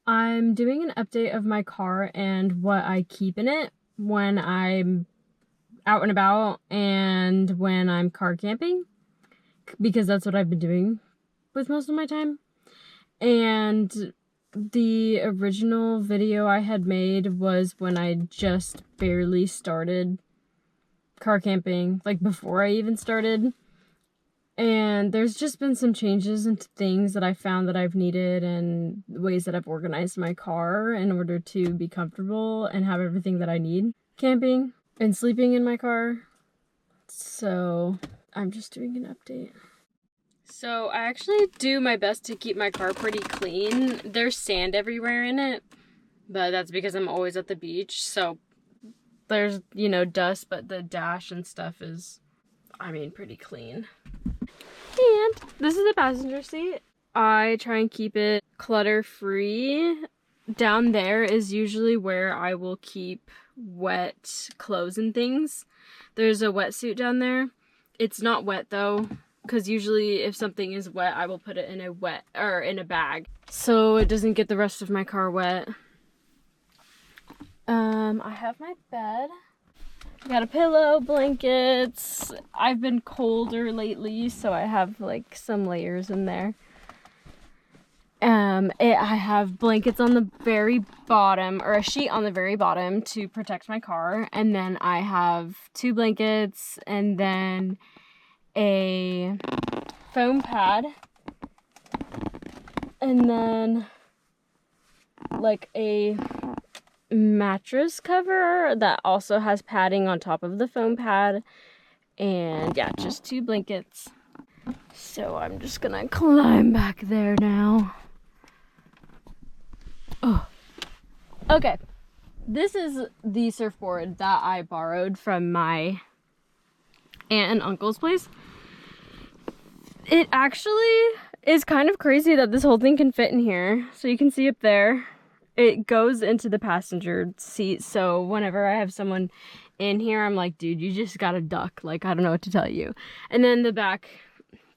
I'm doing an update of my car and what I keep in it when I'm out and about and when I'm car camping, because that's what I've been doing with most of my time. And the original video I had made was when I just barely started car camping, like before I even started. And there's just been some changes into things that I found that I've needed and ways that I've organized my car in order to be comfortable and have everything that I need camping and sleeping in my car. So I'm just doing an update. So I actually do my best to keep my car pretty clean. There's sand everywhere in it, but that's because I'm always at the beach. So there's, dust, but the dash and stuff is, pretty clean. And this is the passenger seat. I try and keep it clutter-free. Down there is usually where I will keep wet clothes and things. There's a wetsuit down there. It's not wet though, because usually if something is wet, I will put it in a bag, so it doesn't get the rest of my car wet. I have my bed. Got a pillow, blankets. I've been colder lately, so I have like some layers in there. I have blankets on the very bottom, or a sheet on the very bottom to protect my car. And then I have 2 blankets and then a foam pad. And then like a mattress cover that also has padding on top of the foam pad, and yeah, just 2 blankets. So I'm just gonna climb back there now. Oh, okay. This is the surfboard that I borrowed from my aunt and uncle's place. It actually is kind of crazy that this whole thing can fit in here. So you can see up there, it goes into the passenger seat. So whenever I have someone in here, I'm like, dude, you just gotta duck. Like, I don't know what to tell you. And then the back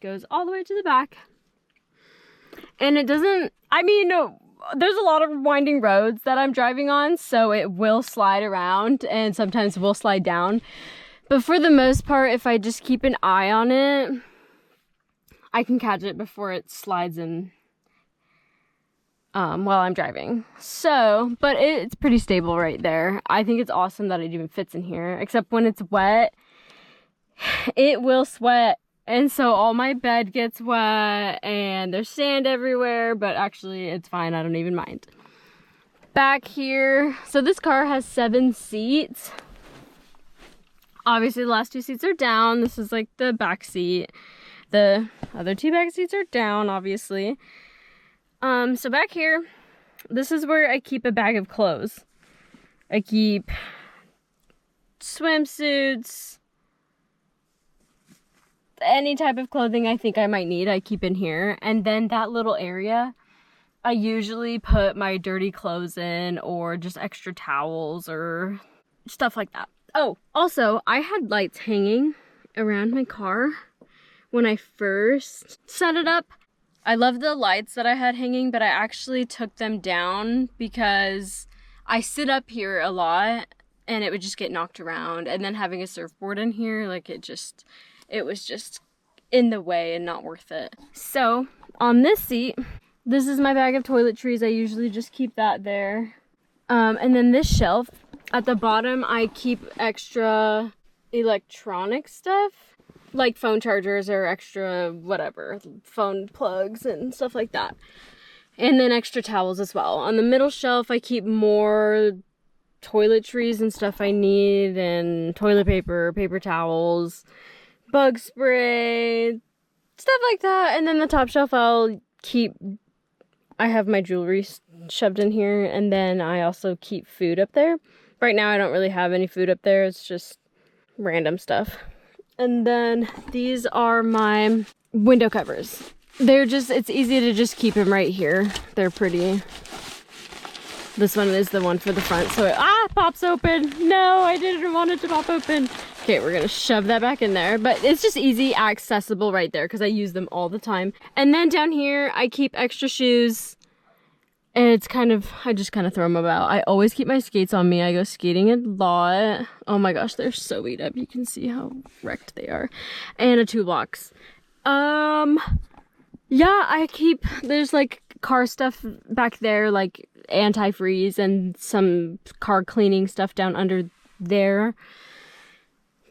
goes all the way to the back. And it doesn't, there's a lot of winding roads that I'm driving on, so it will slide around and sometimes will slide down. But for the most part, if I just keep an eye on it, I can catch it before it slides in while I'm driving. So, but it's pretty stable right there. I think it's awesome that it even fits in here, except when it's wet, it will sweat. And so all my bed gets wet and there's sand everywhere, but actually it's fine. I don't even mind. Back here, so this car has 7 seats. Obviously the last 2 seats are down. This is like the back seat. The other 2 back seats are down, obviously. So back here, this is where I keep a bag of clothes. I keep swimsuits, any type of clothing I think I might need, I keep in here. And then that little area, I usually put my dirty clothes in, or just extra towels or stuff like that. Oh, also, I had lights hanging around my car when I first set it up. I love the lights that I had hanging, but I actually took them down because I sit up here a lot and it would just get knocked around. And then having a surfboard in here, like it was just in the way and not worth it. So on this seat, this is my bag of toiletries. I usually just keep that there. And then this shelf at the bottom, I keep extra electronic stuff, like phone chargers or extra whatever, phone plugs and stuff like that. And then extra towels as well. On the middle shelf, I keep more toiletries and stuff I need, and toilet paper, paper towels, bug spray, stuff like that. And then the top shelf, I have my jewelry shoved in here, and then I also keep food up there. Right now I don't really have any food up there, it's just random stuff. And then these are my window covers. It's easy to just keep them right here. They're pretty. This one is the one for the front, so it pops open. No, I didn't want it to pop open. Okay, we're gonna shove that back in there, but it's just easy accessible right there because I use them all the time. And then down here, I keep extra shoes And it's kind of, I just kind of throw them about. I always keep my skates on me. I go skating a lot. Oh my gosh, they're so beat up. You can see how wrecked they are. And a 2-box. Yeah, I keep, there's like car stuff back there, like antifreeze and some car cleaning stuff down under there.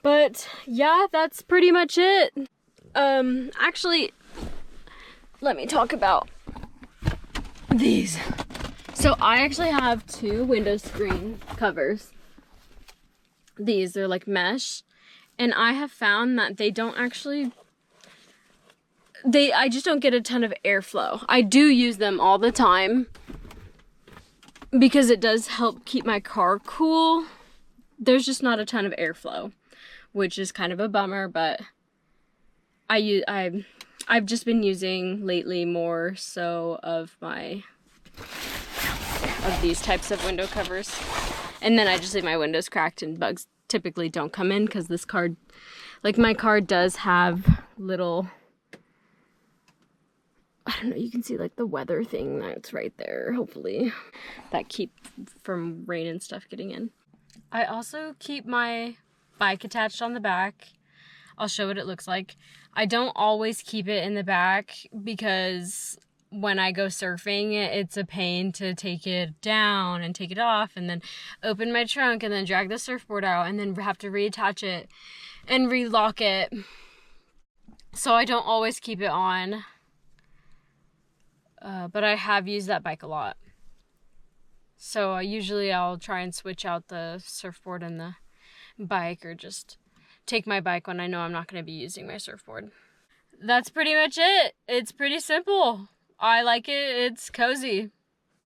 But yeah, that's pretty much it. Actually, let me talk about these. So I actually have 2 window screen covers. They're like mesh, and I have found that they don't actually, I just don't get a ton of airflow. I do use them all the time because it does help keep my car cool. There's just not a ton of airflow, which is kind of a bummer, but I've just been using lately more so of these types of window covers. And then I just leave my windows cracked and bugs typically don't come in because this car, like my car does have little, I don't know, you can see like the weather thing that's right there, hopefully, that keep from rain and stuff getting in. I also keep my bike attached on the back. I'll show what it looks like. I don't always keep it in the back because when I go surfing, it's a pain to take it down and take it off and then open my trunk and then drag the surfboard out and then have to reattach it and relock it. So I don't always keep it on. But I have used that bike a lot. So usually I'll try and switch out the surfboard and the bike, or just take my bike when I know I'm not going to be using my surfboard. That's pretty much it. It's pretty simple. I like it. It's cozy.